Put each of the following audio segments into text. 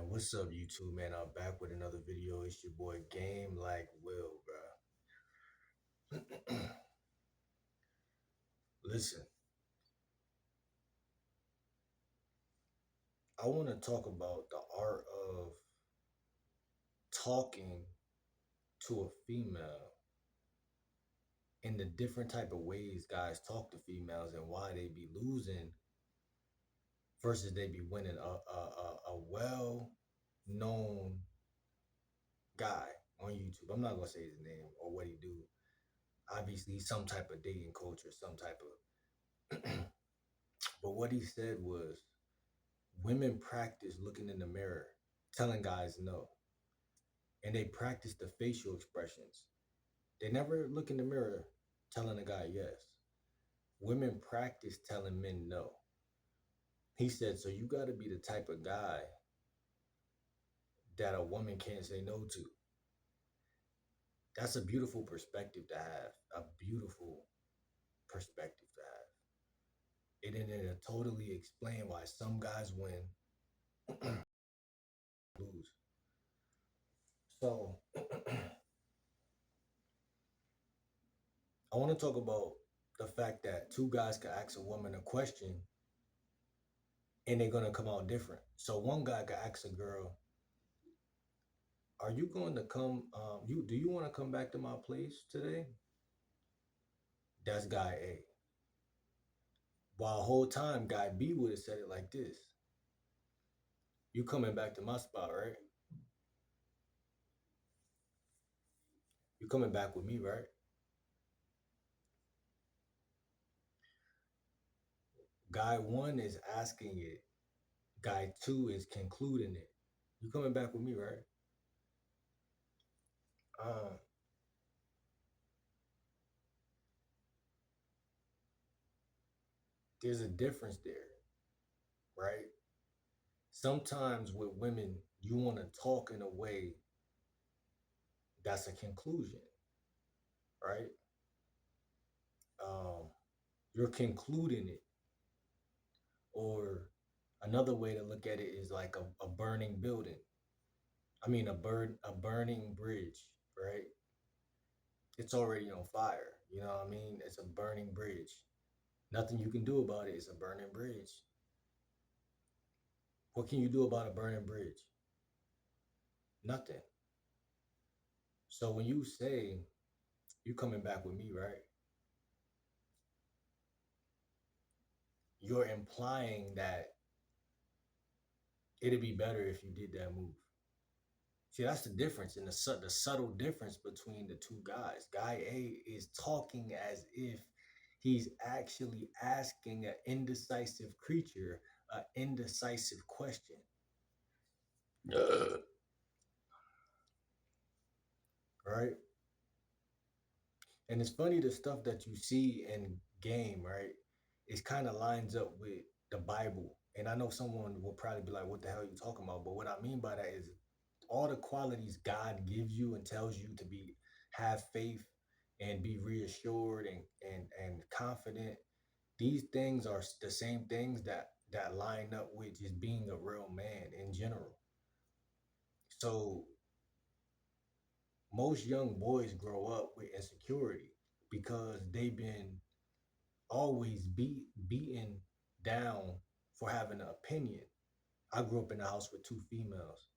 What's up, YouTube, man? I'm back with another video. It's your boy Game Like Will, bro. Listen, I want to talk about the art of talking to a female and the different type of ways guys talk to females and why they be losing versus they be winning. A well-known guy on YouTube. I'm not gonna say his name or what he do. Obviously, he's some type of dating coach or some type of. But what he said was women practice looking in the mirror, telling guys no, and they practice the facial expressions. They never look in the mirror telling a guy yes. Women practice telling men no. He said, so you got to be the type of guy that a woman can't say no to. That's a beautiful perspective to have. A beautiful perspective to have. And then it totally explain why some guys win, lose. So I want to talk about the fact that two guys can ask a woman a question and they're gonna come out different. So one guy could ask a girl, "Are you going to come? You do you want to come back to my place today?" That's guy A. While whole time guy B would have said it like this: "You coming back to my spot, right? You coming back with me, right?" Guy one is asking it. Guy two is concluding it. You coming back with me, right? Um, there's a difference there, right? Sometimes with women, you want to talk in a way that's a conclusion, right? Um, you're concluding it, or another way to look at it is like a burning building. I mean, a burning bridge, right? It's already on fire. You know what I mean? It's a burning bridge. Nothing you can do about it. It's a burning bridge. What can you do about a burning bridge? Nothing. So when you say you coming back with me, right? You're implying that it'd be better if you did that move. See, that's the difference in the subtle difference between the two guys. Guy A is talking as if he's actually asking an indecisive creature an indecisive question. Right? And it's funny the stuff that you see in game, right? It kind of lines up with the Bible. And I know someone will probably be like, what the hell are you talking about? But what I mean by that is all the qualities God gives you and tells you to be have faith and be reassured and confident. These things are the same things that line up with just being a real man in general. So most young boys grow up with insecurity because they've been always beaten down for having an opinion. I grew up in a house with two females.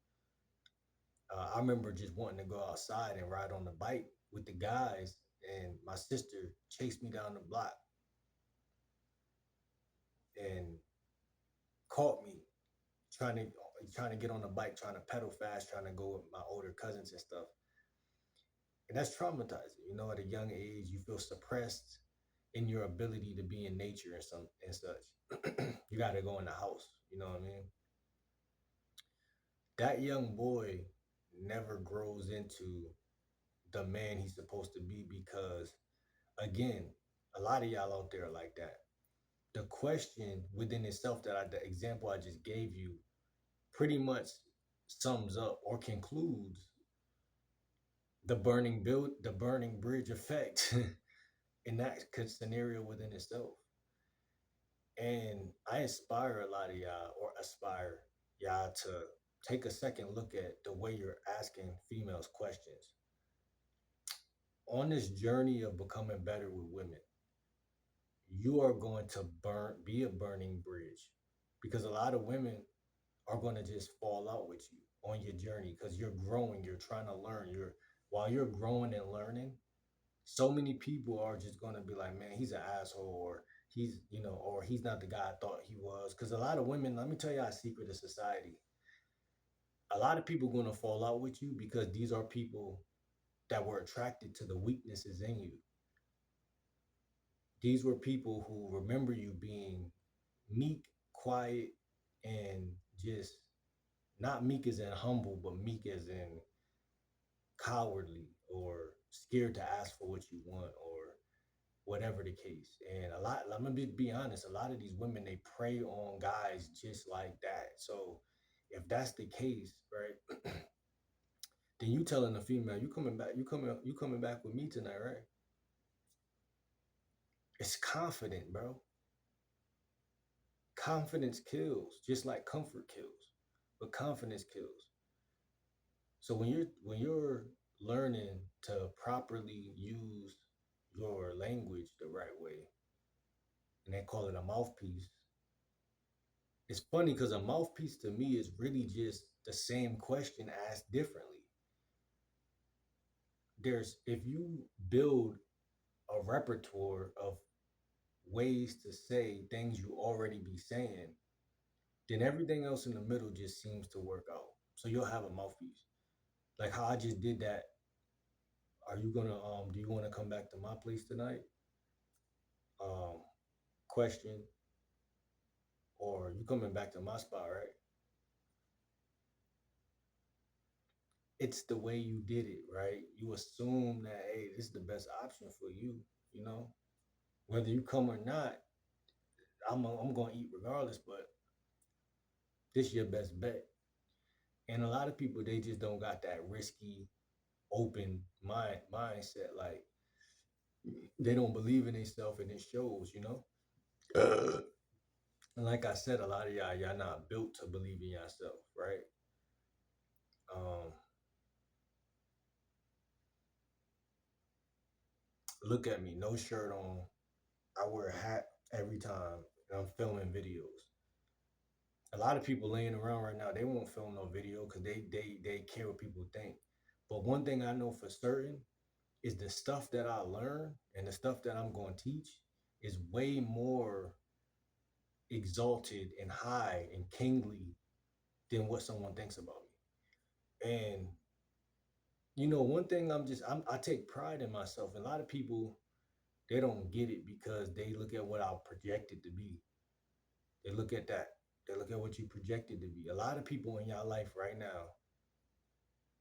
I remember just wanting to go outside and ride on the bike with the guys, and my sister chased me down the block and caught me trying to get on the bike, trying to pedal fast, trying to go with my older cousins and stuff. And that's traumatizing. You know, at a young age, you feel suppressed in your ability to be in nature and such. You got to go in the house. You know what I mean? That young boy never grows into the man he's supposed to be because, again, a lot of y'all out there are like that. The question within itself the example I just gave you pretty much sums up or concludes the burning bridge effect in that scenario within itself. And I inspire a lot of y'all, or aspire y'all to take a second look at the way you're asking females questions. On this journey of becoming better with women, you are going to be a burning bridge because a lot of women are going to just fall out with you on your journey because you're growing, you're trying to learn, you're while you're growing and learning, so many people are just going to be like, man, he's an asshole, or he's, or he's not the guy I thought he was. Because a lot of women, let me tell you a secret of society, a lot of people going to fall out with you because these are people that were attracted to the weaknesses in you. These were people who remember you being meek, quiet, and just not meek as in humble, but meek as in cowardly or scared to ask for what you want or whatever the case. And I'm gonna be honest, a lot of these women, they prey on guys just like that. So if that's the case, right, then you telling the female, you coming back with me tonight, right? It's confident, bro. Confidence kills, just like comfort kills, but confidence kills. So when you're learning to properly use your language the right way, and they call it a mouthpiece, it's funny because a mouthpiece to me is really just the same question asked differently. There's If you build a repertoire of ways to say things you already be saying, then everything else in the middle just seems to work out. So you'll have a mouthpiece. Like how I just did that. Are you gonna do you wanna come back to my place tonight? Um Question, or you coming back to my spot, right? It's the way you did it, right? You assume that, hey, this is the best option for you, you know? Whether you come or not, I'm gonna eat regardless, but this is your best bet. And a lot of people, they just don't got that risky, open mindset. Like they don't believe in themselves, and it shows, you know. And like I said, a lot of y'all not built to believe in yourself, right? Um, Look at me, no shirt on. I wear a hat every time, and I'm filming videos. A lot of people laying around right now, they won't film no video because they care what people think. But one thing I know for certain is the stuff that I learn and the stuff that I'm going to teach is way more exalted and high and kingly than what someone thinks about me. And one thing I take pride in myself. And a lot of people, they don't get it because they look at what I projected to be. They look at that. They look at what you projected to be. A lot of people in your life right now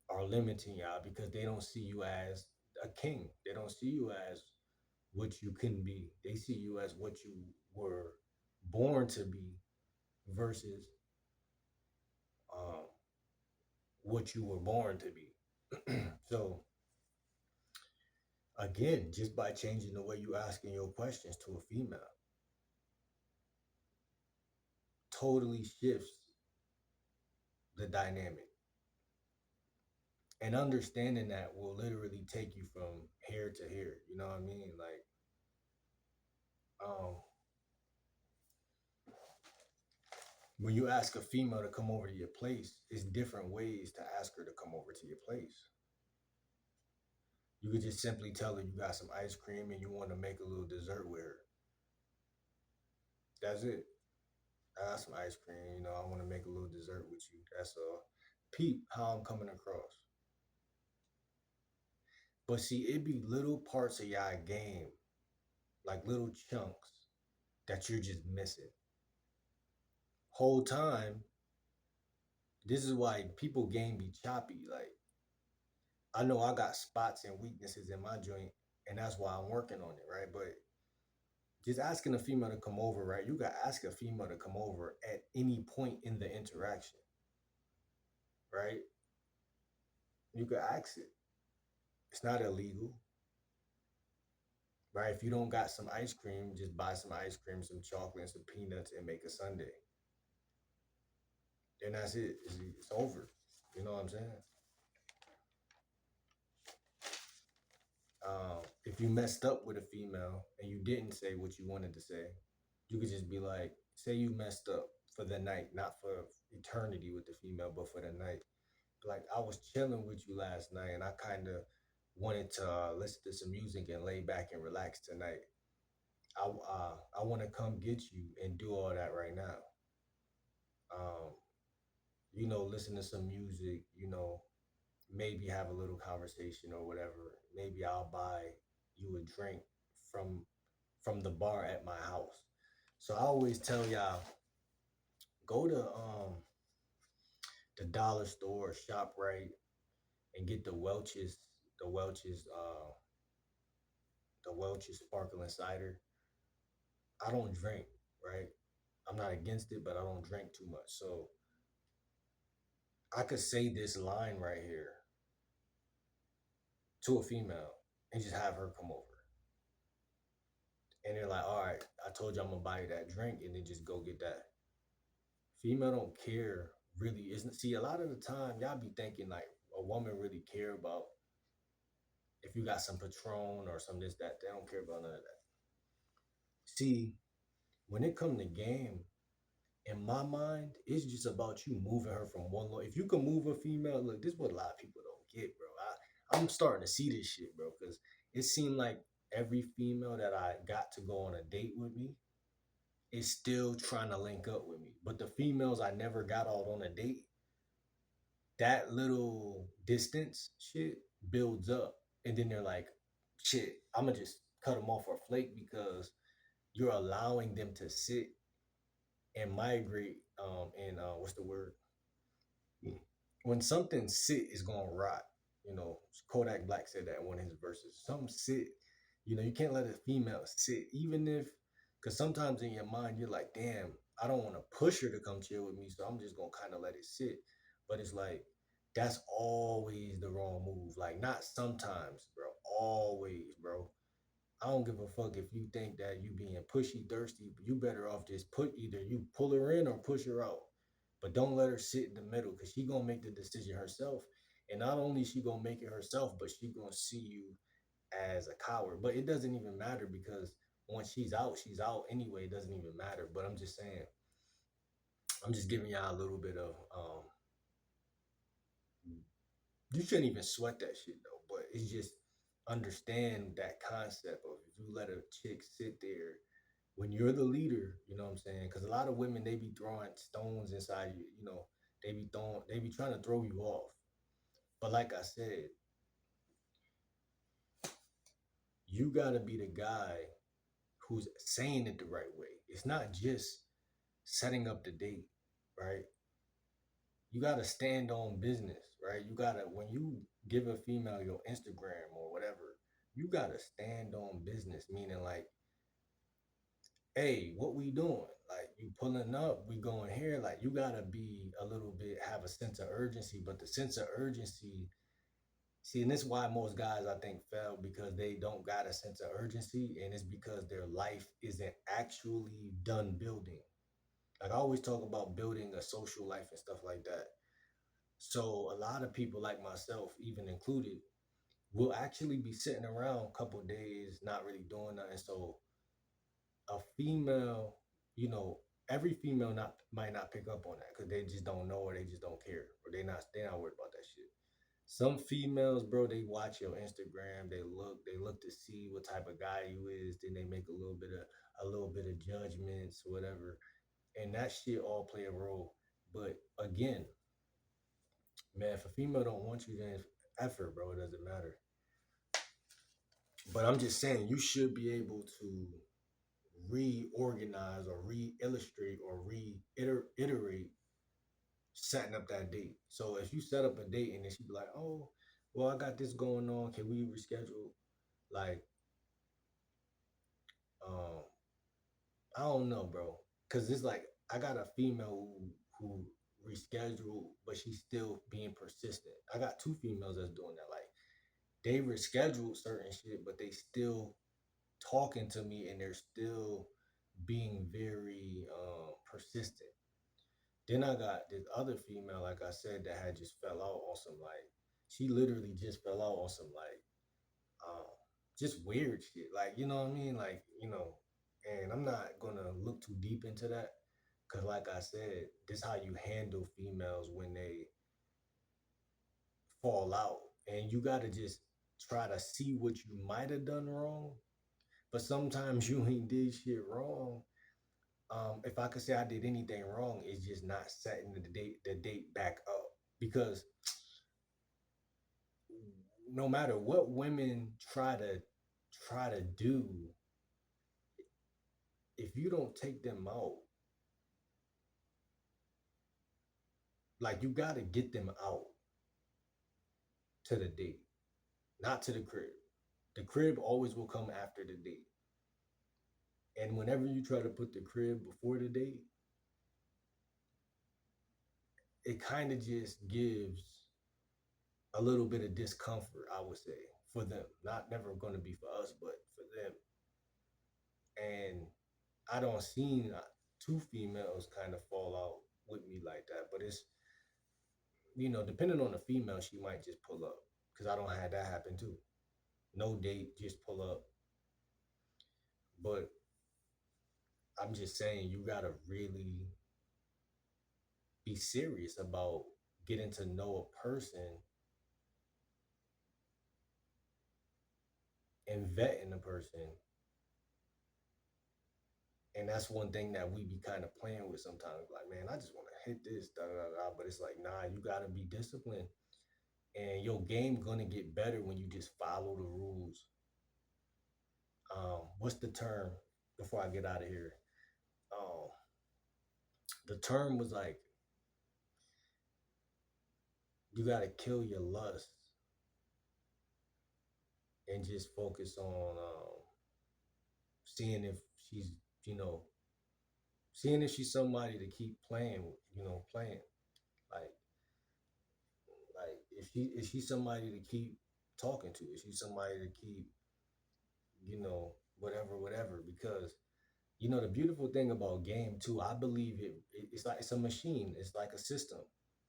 are limiting y'all because they don't see you as a king. They don't see you as what you can be. They see you as what you were born to be versus um, what you were born to be. So again, just by changing the way you asking your questions to a female, totally shifts the dynamic. And understanding that will literally take you from here to here. You know what I mean? Like, um, when you ask a female to come over to your place, it's different ways to ask her to come over to your place. You could just simply tell her you got some ice cream and you want to make a little dessert with her. That's it. I got some ice cream, I want to make a little dessert with you. That's all. Peep how I'm coming across. But see, it be little parts of y'all game, like little chunks that you're just missing. Whole time, this is why people game be choppy. Like, I know I got spots and weaknesses in my joint, and that's why I'm working on it, right? But just asking a female to come over, right? You got to ask a female to come over at any point in the interaction, right? You could ask it. It's not illegal, right? If you don't got some ice cream, just buy some ice cream, some chocolate, and some peanuts, and make a sundae. and that's it. It's over. You know what I'm saying? If you messed up with a female and you didn't say what you wanted to say, you could just be like, say you messed up for the night, not for eternity with the female, but for the night. Like I was chilling with you last night, and I kind of wanted to listen to some music and lay back and relax tonight. I want to come get you and do all that right now. Um, listen to some music. Maybe have a little conversation or whatever. Maybe I'll buy you a drink from from the bar at my house. So I always tell y'all, go to the dollar store, shop right, and get the Welch's, the Welch's sparkling cider. I don't drink, right? I'm not against it, but I don't drink too much. So I could say this line right here to a female and just have her come over. And they're like, all right, I told you I'm gonna buy you that drink, and then just go get that. Female don't care really. Isn't see a lot of the time y'all be thinking like a woman really care about if you got some Patron or some this that. They don't care about none of that. See, when it come to game, in my mind, it's just about you moving her from one low. If you can move a female, look, this is what a lot of people don't get, bro. I'm starting to see this shit, bro, because it seemed like every female that I got to go on a date with me is still trying to link up with me. But the females I never got out on a date, that little distance shit builds up. And then they're like, shit, I'm gonna just cut them off or flake because you're allowing them to sit and migrate and what's the word, when something sit is gonna rot. Kodak Black said that in one of his verses. Some sit, you can't let a female sit, even if, because sometimes in your mind you're like, damn, I don't want to push her to come chill with me, so I'm just gonna kind of let it sit. But it's like that's always the wrong move. Like not sometimes, bro. Always, bro. I don't give a fuck if you think that you being pushy, thirsty. You better off just put either you pull her in or push her out. But don't let her sit in the middle because she gonna make the decision herself. And not only she gonna make it herself, but she gonna see you as a coward. But it doesn't even matter because once she's out anyway. It doesn't even matter. But I'm just saying, I'm just giving y'all a little bit of you shouldn't even sweat that shit though. But it's just understand that concept of if you let a chick sit there when you're the leader, you know what I'm saying? Because a lot of women they be throwing stones inside you, they be trying to throw you off. But like I said, you gotta be the guy who's saying it the right way. It's not just setting up the date, right? You gotta stand on business, right? You gotta when you give a female your Instagram or whatever, you gotta stand on business, meaning like, hey, what we doing? Like you pulling up, we going here. Like you gotta be a little bit have a sense of urgency, but the sense of urgency, see, and this is why most guys I think fail because they don't got a sense of urgency, and it's because their life isn't actually done building. Like I always talk about building a social life and stuff like that. So a lot of people like myself, even included, will actually be sitting around a couple days not really doing nothing. So a female, you know, every female not might not pick up on that because they just don't know or they just don't care or they not worried about that shit. Some females, bro, they watch your Instagram, they look to see what type of guy you is, then they make a little bit of judgments, whatever, and that shit all play a role. But again, man, if a female don't want you, then effort, bro, it doesn't matter. But I'm just saying, you should be able to reorganize or re-illustrate or reiterate setting up that date. So if you set up a date and then she be like, "Oh, well, I got this going on. Can we reschedule?" Like, um, I don't know, bro, because it's like I got a female who rescheduled, but she's still being persistent. I got two females that's doing that. Like, they rescheduled certain shit, but they still talking to me and they're still being very persistent. Then I got this other female, like I said, that had just fell out on some like, she literally just fell out on some like, um, just weird shit. Like, you know what I mean? Like, and I'm not gonna look too deep into that. Cause like I said, this how you handle females when they fall out. And you gotta just try to see what you might have done wrong. But sometimes you ain't did shit wrong. If I could say I did anything wrong, it's just not setting the date back up. Because no matter what women try to do, if you don't take them out, like you gotta get them out to the date, not to the crib. The crib always will come after the date. And whenever you try to put the crib before the date, it kind of just gives a little bit of discomfort, I would say, for them. Not never going to be for us, but for them. And I don't seen two females kind of fall out with me like that. But it's, depending on the female, she might just pull up. Because I don't have that happen too. No date, just pull up. But I'm just saying, you got to really be serious about getting to know a person and vetting a person. And that's one thing that we be kind of playing with sometimes. Like, man, I just want to hit this, da da da. But it's like, nah, you gotta be disciplined, and your game gonna get better when you just follow the rules. What's the term? Before I get out of here, um, the term was like, you gotta kill your lust and just focus on seeing if she's, you know, seeing if she's somebody to keep playing, playing. Like, if she's somebody to keep talking to, if she's somebody to keep, whatever. Because the beautiful thing about game too, I believe it's like it's a machine. It's like a system.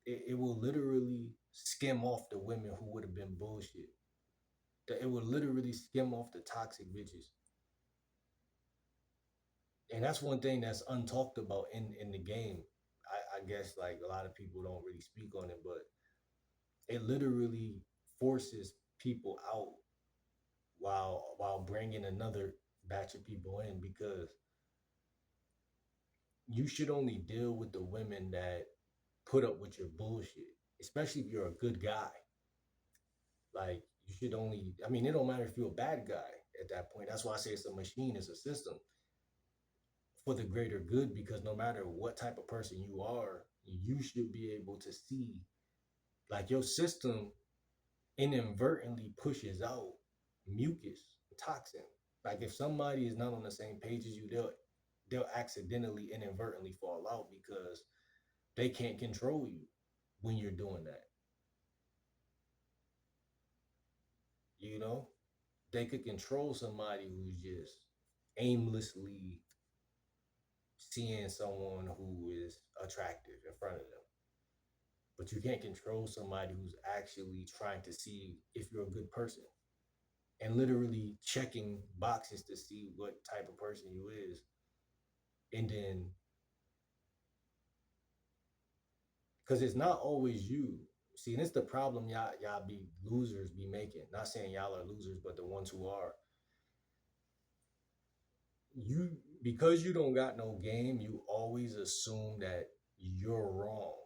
It will literally skim off the women who would have been bullshit. That it will literally skim off the toxic bitches. And that's one thing that's untalked about in the game. I guess like a lot of people don't really speak on it, but it literally forces people out while bringing another batch of people in, because you should only deal with the women that put up with your bullshit, especially if you're a good guy. Like, you should only, I mean, it don't matter if you're a bad guy at that point. That's why I say it's a machine, it's a system for the greater good, because no matter what type of person you are, you should be able to see, like, your system inadvertently pushes out mucus, toxin. Like, if somebody is not on the same page as you, they'll accidentally inadvertently fall out because they can't control you when you're doing that. You know, they could control somebody who's just aimlessly seeing someone who is attractive in front of them. But you can't control somebody who's actually trying to see if you're a good person and literally checking boxes to see what type of person you is. And then, because it's not always you. See, and it's the problem y'all be losers be making. Not saying y'all are losers, but the ones who are, you, because you don't got no game, you always assume that you're wrong.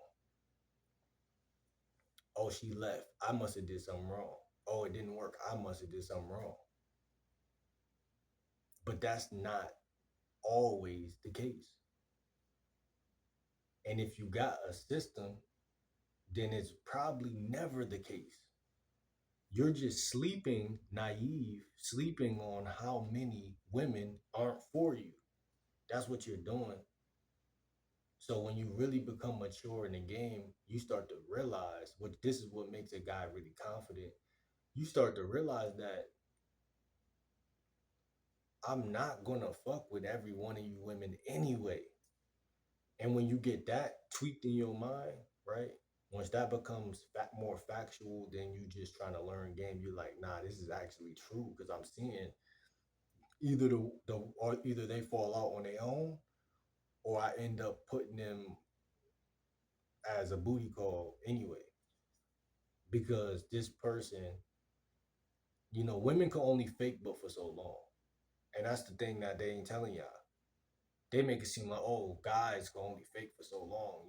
Oh, she left. I must have did something wrong. Oh, it didn't work. I must have did something wrong. But that's not always the case. And if you got a system, then it's probably never the case. You're just sleeping, naive, sleeping on how many women aren't for you. That's what you're doing. So when you really become mature in the game, you start to realize, what this is what makes a guy really confident. You start to realize that I'm not gonna fuck with every one of you women anyway. And when you get that tweaked in your mind, right? Once that becomes more factual than you just trying to learn game, you're like, nah, this is actually true because I'm seeing either or either they fall out on their own, or I end up putting them as a booty call anyway because this person, women can only fake but for so long, and that's the thing that they ain't telling y'all. They make it seem like, oh, guys can only fake for so long.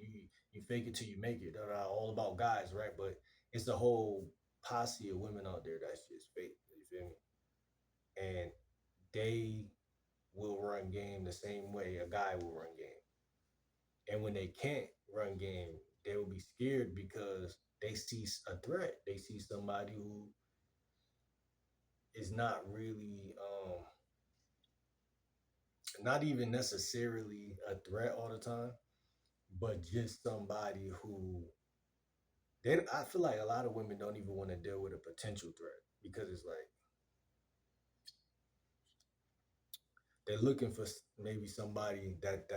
You fake it till you make it. All about guys, right? But it's the whole posse of women out there that's just fake. You feel me? And they will run game the same way a guy will run game. And when they can't run game, they will be scared because they see a threat. They see somebody who is not really, not even necessarily a threat all the time, but just somebody who I feel like a lot of women don't even want to deal with a potential threat because it's like they're looking for maybe somebody that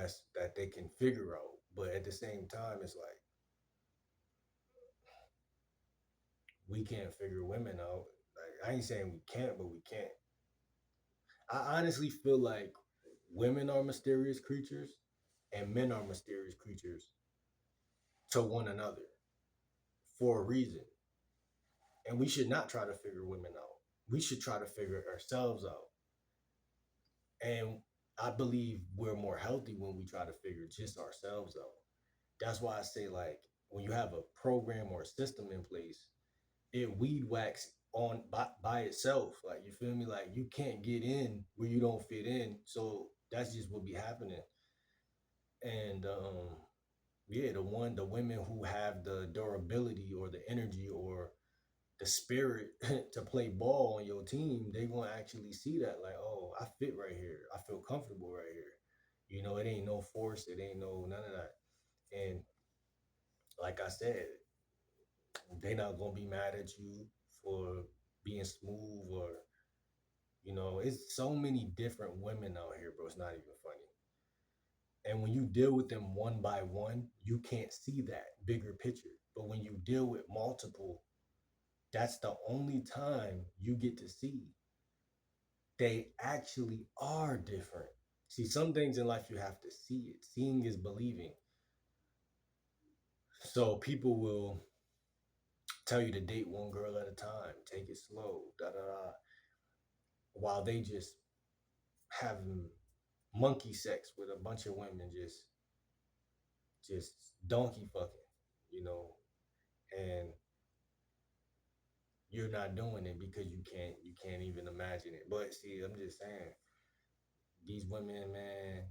they can figure out, but at the same time, it's like we can't figure women out. Like I ain't saying we can't, but we can't. I honestly feel like women are mysterious creatures and men are mysterious creatures to one another for a reason. And we should not try to figure women out. We should try to figure ourselves out. And I believe we're more healthy when we try to figure just ourselves out. That's why I say, like, when you have a program or a system in place, it weed whacks on by itself. Like, you feel me? Like, you can't get in where you don't fit in. So that's just what be happening. And yeah, the women who have the durability or the energy or the spirit to play ball on your team, they gonna actually see that, like, oh, I fit right here. I feel comfortable right here. It ain't no force, it ain't no none of that. And like I said, they not gonna be mad at you for being smooth or it's so many different women out here, bro. It's not even funny. And when you deal with them one by one, you can't see that bigger picture. But when you deal with multiple, that's the only time you get to see they actually are different. See, some things in life you have to see it. Seeing is believing. So people will tell you to date one girl at a time, take it slow, da da da, while they just having monkey sex with a bunch of women, just donkey fucking, you know, and you're not doing it because you can't even imagine it. But see, I'm just saying, these women, man.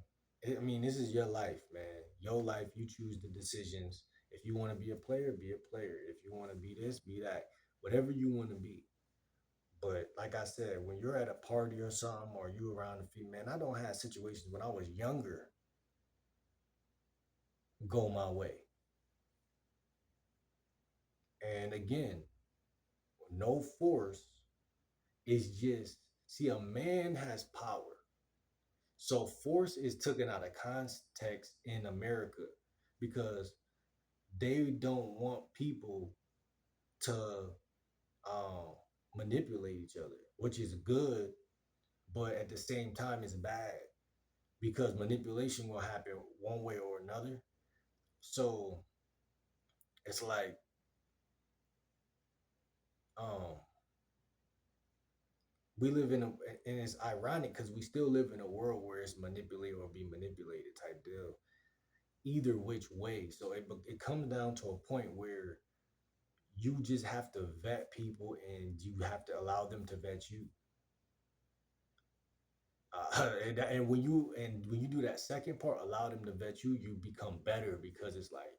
I mean, this is your life, man. Your life. You choose the decisions. If you want to be a player, be a player. If you want to be this, be that. Whatever you want to be. But like I said, when you're at a party or something, or you around a female, man, I don't have situations when I was younger go my way. And again, no force is just see a man has power. So force is taken out of context in America because they don't want people to um, manipulate each other, which is good, but at the same time, it's bad because manipulation will happen one way or another. So it's like, um, we live in and it's ironic because we still live in a world where it's manipulate or be manipulated type deal, either which way. So it comes down to a point where you just have to vet people and you have to allow them to vet you. And when you do that second part, allow them to vet you, you become better because it's like,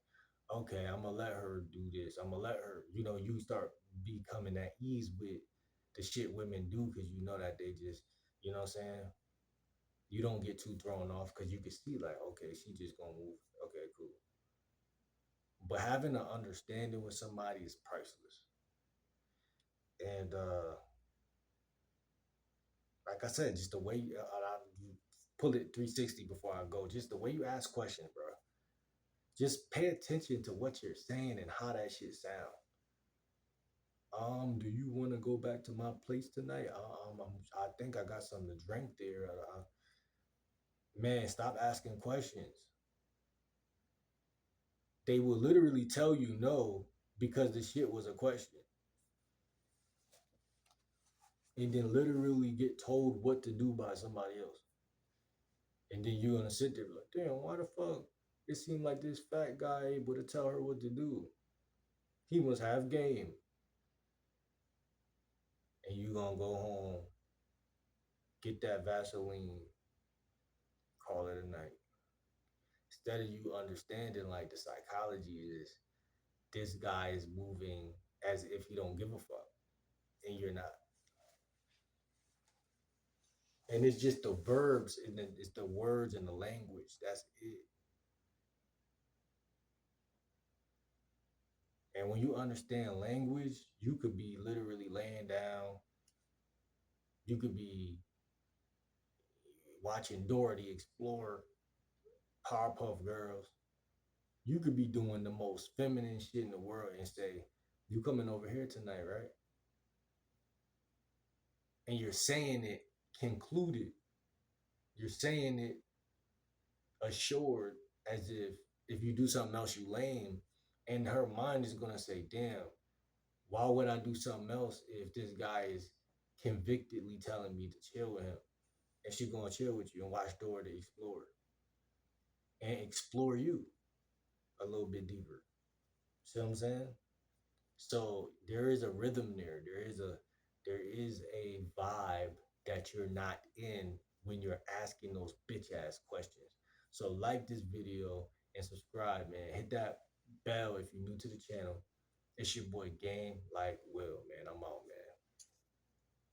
okay, I'm gonna let her do this. I'm gonna let her, you start becoming at ease with the shit women do because you know that they just, you know what I'm saying? You don't get too thrown off because you can see like, okay, she just gonna move. Okay, cool. But having an understanding with somebody is priceless. And like I said, just the way you pull it 360 before I go, just the way you ask questions, bro. Just pay attention to what you're saying and how that shit sound. Do you want to go back to my place tonight? I think I got something to drink there. Man, stop asking questions. They will literally tell you no because the shit was a question, and then literally get told what to do by somebody else. And then you're gonna sit there like, damn, why the fuck? It seemed like this fat guy able to tell her what to do. He must have game. And you gonna go home, get that Vaseline, call it a night. Instead of you understanding like the psychology is this guy is moving as if he don't give a fuck. And you're not. And it's just the verbs and it's the words and the language. That's it. And when you understand language, you could be literally laying down. You could be watching Dorothy explore Powerpuff Girls. You could be doing the most feminine shit in the world and say, "You coming over here tonight, right?" And you're saying it concluded. You're saying it assured, as if you do something else, you lame. And her mind is gonna say, "Damn, why would I do something else if this guy is convictedly telling me to chill with him?" And she's gonna chill with you and watch Dora the Explorer and explore you a little bit deeper. See what I'm saying? So there is a rhythm there. There is a vibe that you're not in when you're asking those bitch ass questions. So like this video and subscribe, man. Hit that bell if you're new to the channel. It's your boy Game Like Will, man. I'm out.